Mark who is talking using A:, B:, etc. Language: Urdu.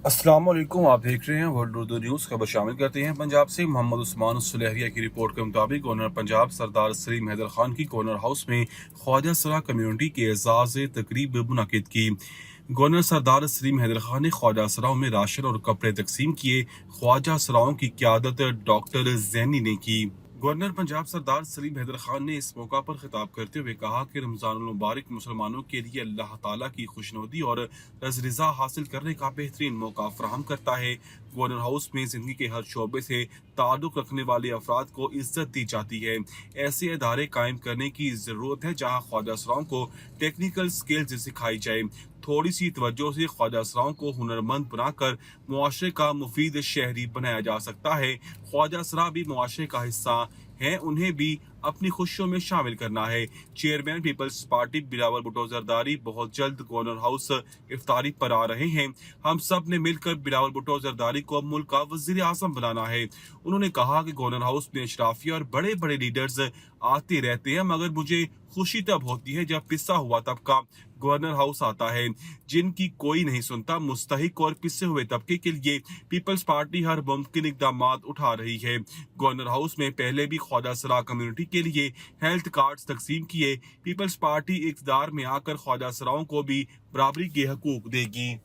A: السلام علیکم، آپ دیکھ رہے ہیں ورلڈ اردو نیوز. خبر شامل کرتے ہیں. پنجاب سے محمد عثمان سلیحریہ کی رپورٹ کے مطابق گورنر پنجاب سردار سلیم حیدر خان کی گورنر ہاؤس میں خواجہ سرا کمیونٹی کے اعزاز تقریب منعقد کی. گورنر سردار سلیم حیدر خان نے خواجہ سراؤں میں راشن اور کپڑے تقسیم کیے. خواجہ سراؤں کی قیادت ڈاکٹر زینی نے کی. گورنر پنجاب سردار سلیم حیدر خان نے اس موقع پر خطاب کرتے ہوئے کہا کہ رمضان المبارک مسلمانوں کے لیے اللہ تعالیٰ کی خوشنودی اور رضا حاصل کرنے کا بہترین موقع فراہم کرتا ہے. گورنر ہاؤس میں زندگی کے ہر شعبے سے تعلق رکھنے والے افراد کو عزت دی جاتی ہے. ایسے ادارے قائم کرنے کی ضرورت ہے جہاں خواجہ سراؤں کو ٹیکنیکل سکلز سکھائی جائے. تھوڑی سی توجہ سے خواجہ سراؤں کو ہنرمند بنا کر معاشرے کا مفید شہری بنایا جا سکتا ہے. خواجہ سرا بھی معاشرے کا حصہ ہیں، انہیں بھی اپنی خوشیوں میں شامل کرنا ہے. Chairman peoples party Bilawal Bhutto Zardari بہت جلد گورنر ہاؤس افطاری پر آ رہے ہیں. ہم سب نے مل کر بلاول بھٹو زرداری کو ملک کا وزیر اعظم بنانا ہے. انہوں نے کہا کہ گورنر ہاؤس میں اشرافیہ اور بڑے بڑے لیڈرز آتے رہتے ہیں، مگر مجھے خوشی تب ہوتی ہے جب پسا ہوا طبقہ گورنر ہاؤس آتا ہے جن کی کوئی نہیں سنتا. مستحق اور پسے ہوئے طبقے کے لیے پیپلز پارٹی ہر ممکن اقدامات اٹھا رہی ہے. گورنر ہاؤس میں پہلے بھی خواجہ سرا کمیونٹی کے لیے ہیلتھ کارڈز تقسیم کیے. پیپلز پارٹی اقتدار میں آ کر خواجہ سراؤں کو بھی برابری کے حقوق دے گی.